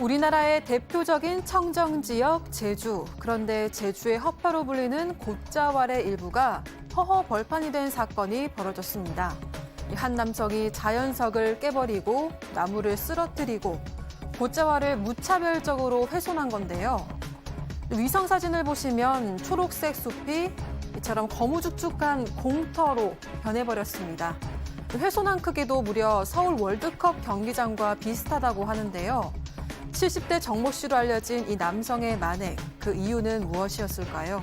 우리나라의 대표적인 청정지역 제주. 그런데 제주의 허파로 불리는 곶자왈의 일부가 허허 벌판이 된 사건이 벌어졌습니다. 한 남성이 자연석을 깨버리고 나무를 쓰러뜨리고 곶자왈을 무차별적으로 훼손한 건데요. 위성 사진을 보시면 초록색 숲이 이처럼 거무죽죽한 공터로 변해버렸습니다. 훼손한 크기도 무려 서울 월드컵 경기장과 비슷하다고 하는데요. 70대 정모 씨로 알려진 이 남성의 만행, 그 이유는 무엇이었을까요?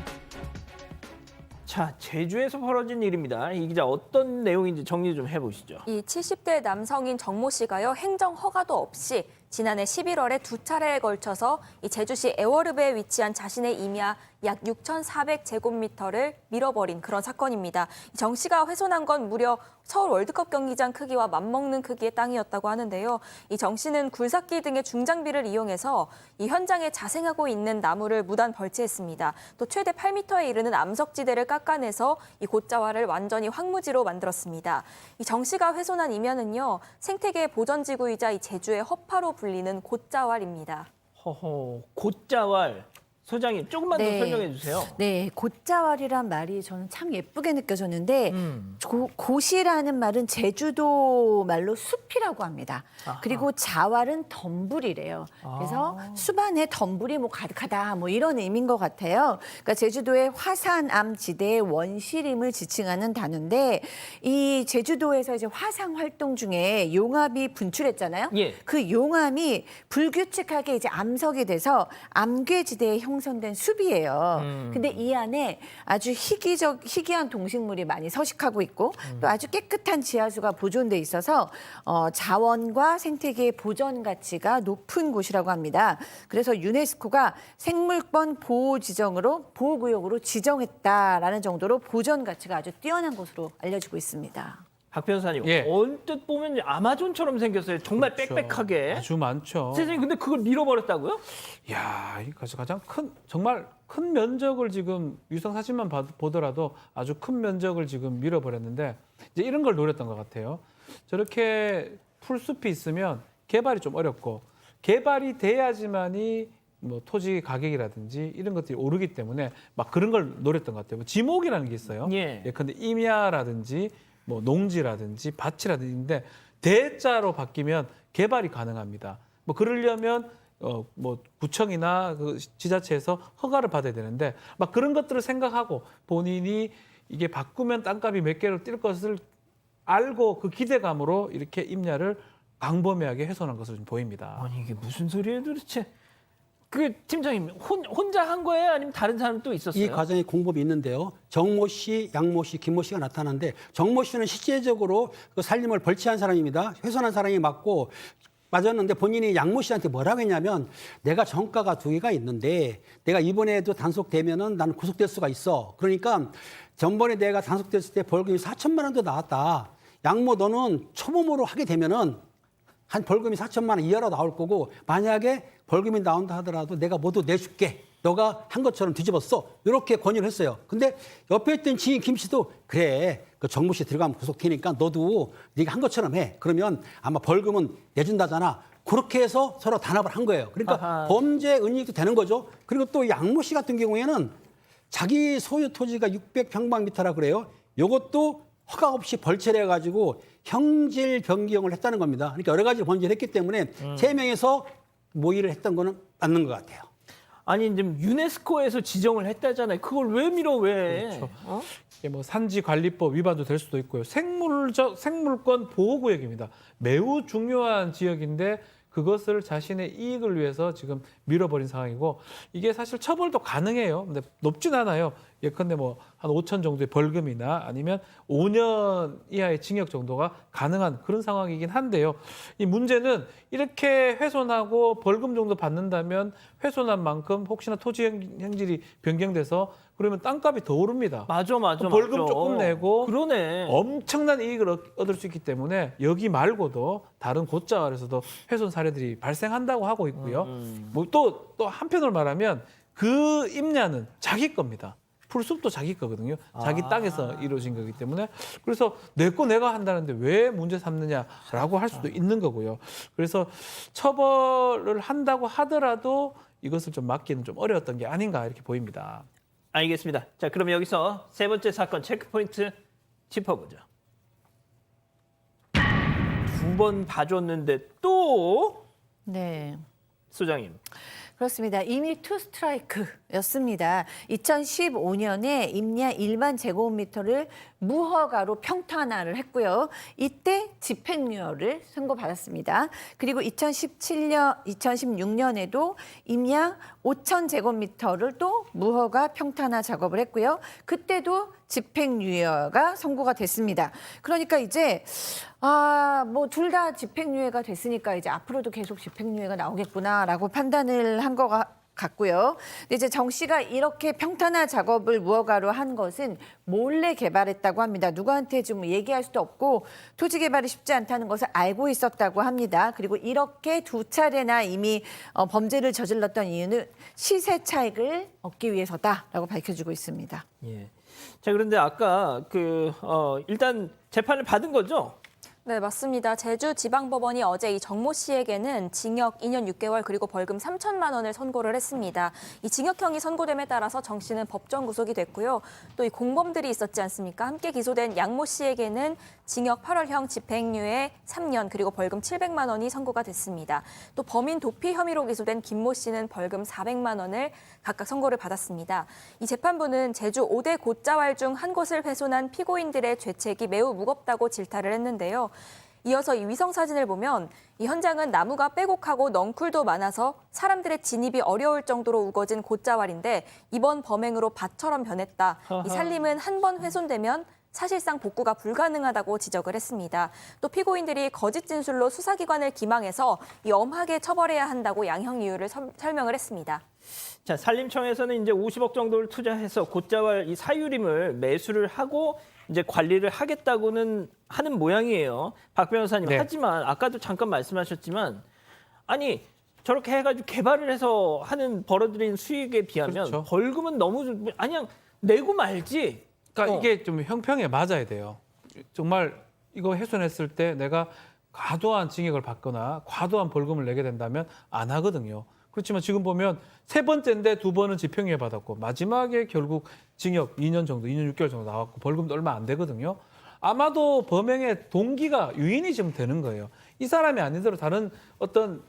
자, 제주에서 벌어진 일입니다. 이 기자 어떤 내용인지 정리 좀 해보시죠. 이 70대 남성인 정모 씨가요, 행정 허가도 없이 지난해 11월에 두 차례에 걸쳐서 이 제주시 애월읍에 위치한 자신의 임야 약 6,400제곱미터를 밀어버린 그런 사건입니다. 정 씨가 훼손한 건 무려 서울 월드컵 경기장 크기와 맞먹는 크기의 땅이었다고 하는데요. 이 정 씨는 굴삭기 등의 중장비를 이용해서 이 현장에 자생하고 있는 나무를 무단 벌채했습니다. 또 최대 8m에 이르는 암석지대를 깎아내서 이 곶자왈을 완전히 황무지로 만들었습니다. 이 정 씨가 훼손한 임야는요, 생태계 보전지구이자 이 제주의 허파로 불리는 곶자왈입니다. 허허, 곶자왈. 소장님, 조금만 더 설명해 주세요. 네, 곶자왈이란 말이 저는 참 예쁘게 느껴졌는데 곶이라는 말은 제주도 말로 숲이라고 합니다. 아하. 그리고 자왈은 덤불이래요. 그래서 숲 안에 덤불이 뭐 가득하다 뭐 이런 의미인 것 같아요. 그러니까 제주도의 화산암 지대의 원시림을 지칭하는 단어인데 이 제주도에서 이제 화상 활동 중에 용암이 분출했잖아요. 예. 그 용암이 불규칙하게 이제 암석이 돼서 암괴지대에 형성된 숲이에요. 근데 이 안에 아주 희귀한 동식물이 많이 서식하고 있고 또 아주 깨끗한 지하수가 보존돼 있어서 자원과 생태계의 보전 가치가 높은 곳이라고 합니다. 그래서 유네스코가 생물권 보호 지정으로 보호구역으로 지정했다라는 정도로 보전 가치가 아주 뛰어난 곳으로 알려지고 있습니다. 박 변호사님, 예. 언뜻 보면 아마존처럼 생겼어요. 정말 그렇죠. 빽빽하게. 아주 많죠. 세상에, 근데 그걸 밀어버렸다고요? 이야, 이것이 가장 큰 정말 큰 면적을 지금 위성 사진만 보더라도 아주 큰 면적을 지금 밀어버렸는데 이제 이런 걸 노렸던 것 같아요. 저렇게 풀숲이 있으면 개발이 좀 어렵고 개발이 돼야지만이 뭐 토지 가격이라든지 이런 것들이 오르기 때문에 막 그런 걸 노렸던 것 같아요. 뭐 지목이라는 게 있어요. 예. 예컨대 임야라든지 뭐 농지라든지 밭이라든지인데 대자로 바뀌면 개발이 가능합니다. 뭐 그러려면 뭐 구청이나 그 지자체에서 허가를 받아야 되는데 막 그런 것들을 생각하고 본인이 이게 바꾸면 땅값이 몇 개로 뛸 것을 알고 그 기대감으로 이렇게 임야를 광범위하게 훼손한 것으로 좀 보입니다. 아니, 이게 무슨 소리예요 도대체? 그 팀장님, 혼자 한 거예요? 아니면 다른 사람 또 있었어요? 이 과정에 공범이 있는데요. 정모 씨, 양모 씨, 김모 씨가 나타나는데 정모 씨는 실제적으로 그 살림을 벌채한 사람입니다. 훼손한 사람이 맞았는데 본인이 양모 씨한테 뭐라고 했냐면 내가 정가가 두 개가 있는데 내가 이번에도 단속되면은 나는 구속될 수가 있어. 그러니까 전번에 내가 단속됐을 때 벌금이 4천만 원도 나왔다. 양모 너는 초범으로 하게 되면은 한 벌금이 4천만 원 이하로 나올 거고 만약에 벌금이 나온다 하더라도 내가 모두 내줄게. 너가 한 것처럼 뒤집었어. 이렇게 권유를 했어요. 근데 옆에 있던 지인 김 씨도 그래. 그 정모 씨 들어가면 구속되니까 너도 네가 한 것처럼 해. 그러면 아마 벌금은 내준다잖아. 그렇게 해서 서로 단합을 한 거예요. 그러니까 아하. 범죄 은닉도 되는 거죠. 그리고 또 양모 씨 같은 경우에는 자기 소유 토지가 600평방미터라 그래요. 이것도 허가 없이 벌채를 해가지고 형질 변경을 했다는 겁니다. 그러니까 여러 가지 범죄를 했기 때문에 3명에서 모의를 했던 거는 맞는 것 같아요. 아니, 지금 유네스코에서 지정을 했다잖아요. 그걸 왜 밀어, 왜? 그렇죠. 어? 이게 뭐 산지관리법 위반도 될 수도 있고요. 생물권 보호구역입니다. 매우 중요한 지역인데 그것을 자신의 이익을 위해서 지금 밀어버린 상황이고 이게 사실 처벌도 가능해요. 근데 높진 않아요. 예컨대 뭐 한 5천 정도의 벌금이나 아니면 5년 이하의 징역 정도가 가능한 그런 상황이긴 한데요. 이 문제는 이렇게 훼손하고 벌금 정도 받는다면 훼손한 만큼 혹시나 토지 형질이 변경돼서 그러면 땅값이 더 오릅니다. 맞아. 벌금 조금 내고 그러네. 엄청난 이익을 얻을 수 있기 때문에 여기 말고도 다른 곶자왈에서도 훼손 사례들이 발생한다고 하고 있고요. 뭐 또 한편으로 말하면 그 임야는 자기 겁니다. 풀숲도 자기 거거든요. 자기 땅에서 이루어진 거기 때문에 그래서 내 거 내가 한다는데 왜 문제 삼느냐라고 할 수도 있는 거고요. 그래서 처벌을 한다고 하더라도 이것을 좀 막기는 좀 어려웠던 게 아닌가 이렇게 보입니다. 알겠습니다. 자, 그럼 여기서 세 번째 사건 체크포인트 짚어보죠. 2번 봐줬는데 또 네. 소장님. 그렇습니다. 이미 투 스트라이크였습니다. 2015년에 임야 1만 제곱미터를 무허가로 평탄화를 했고요. 이때 집행유예를 선고받았습니다. 그리고 2016년에도 임야 5천 제곱미터를 또 무허가 평탄화 작업을 했고요. 그때도 집행유예가 선고가 됐습니다. 그러니까 이제 뭐 둘 다 집행유예가 됐으니까 이제 앞으로도 계속 집행유예가 나오겠구나라고 판단을 한 것 같고요. 근데 이제 정 씨가 이렇게 평탄화 작업을 무허가로 한 것은 몰래 개발했다고 합니다. 누구한테 좀 얘기할 수도 없고 토지 개발이 쉽지 않다는 것을 알고 있었다고 합니다. 그리고 이렇게 2차례나 이미 범죄를 저질렀던 이유는 시세 차익을 얻기 위해서다라고 밝혀지고 있습니다. 예. 자, 그런데 아까 일단 재판을 받은 거죠? 네, 맞습니다. 제주지방법원이 어제 이 정모 씨에게는 징역 2년 6개월 그리고 벌금 3천만 원을 선고를 했습니다. 이 징역형이 선고됨에 따라서 정 씨는 법정 구속이 됐고요. 또 이 공범들이 있었지 않습니까? 함께 기소된 양모 씨에게는 징역 8월형 집행유예 3년 그리고 벌금 700만 원이 선고가 됐습니다. 또 범인 도피 혐의로 기소된 김모 씨는 벌금 400만 원을 각각 선고를 받았습니다. 이 재판부는 제주 5대 곶자왈 중 한 곳을 훼손한 피고인들의 죄책이 매우 무겁다고 질타를 했는데요. 이어서 이 위성 사진을 보면 이 현장은 나무가 빼곡하고 넝쿨도 많아서 사람들의 진입이 어려울 정도로 우거진 곶자왈인데 이번 범행으로 밭처럼 변했다. 이 산림은 한 번 훼손되면 사실상 복구가 불가능하다고 지적을 했습니다. 또 피고인들이 거짓 진술로 수사기관을 기망해서 이 엄하게 처벌해야 한다고 양형 이유를 설명을 했습니다. 자, 산림청에서는 이제 50억 정도를 투자해서 곶자왈 이 사유림을 매수를 하고 이제 관리를 하겠다고는 하는 모양이에요. 박 변호사님. 네. 하지만 아까도 잠깐 말씀하셨지만 아니 저렇게 해가지고 개발을 해서 하는 벌어들인 수익에 비하면 그렇죠. 벌금은 너무 그냥 내고 말지. 그러니까 이게 좀 형평에 맞아야 돼요. 정말 이거 훼손했을 때 내가 과도한 징역을 받거나 과도한 벌금을 내게 된다면 안 하거든요. 그렇지만 지금 보면 세 번째인데 2번은 집행유예 받았고 마지막에 결국 징역 2년 정도, 2년 6개월 정도 나왔고 벌금도 얼마 안 되거든요. 아마도 범행의 동기가 유인이 좀 되는 거예요. 이 사람이 아니더라도 다른 어떤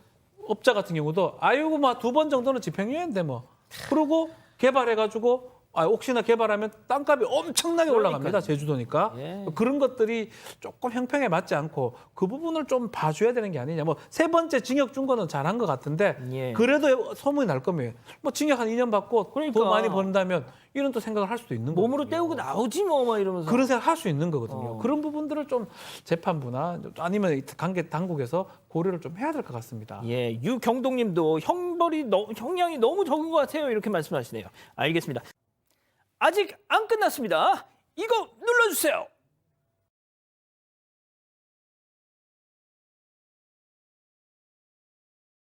업자 같은 경우도 아이고 막 2번 정도는 집행유예인데 뭐 그러고 개발해가지고 혹시나 개발하면 땅값이 엄청나게 올라갑니다. 제주도니까. 예. 그런 것들이 조금 형평에 맞지 않고 그 부분을 좀 봐줘야 되는 게 아니냐. 뭐 세 번째 징역 준 거는 잘한 것 같은데 예. 그래도 소문이 날 거면 뭐 징역 한 2년 받고 그러니까. 더 많이 버는다면 이런 또 생각을 할 수도 있는 거예요. 몸으로 때우고 나오지 뭐 막 이러면서. 그런 생각 할 수 있는 거거든요. 그런 부분들을 좀 재판부나 아니면 관계 당국에서 고려를 좀 해야 될 것 같습니다. 예, 유경동님도 형량이 너무 적은 것 같아요. 이렇게 말씀하시네요. 알겠습니다. 아직 안 끝났습니다. 이거 눌러주세요.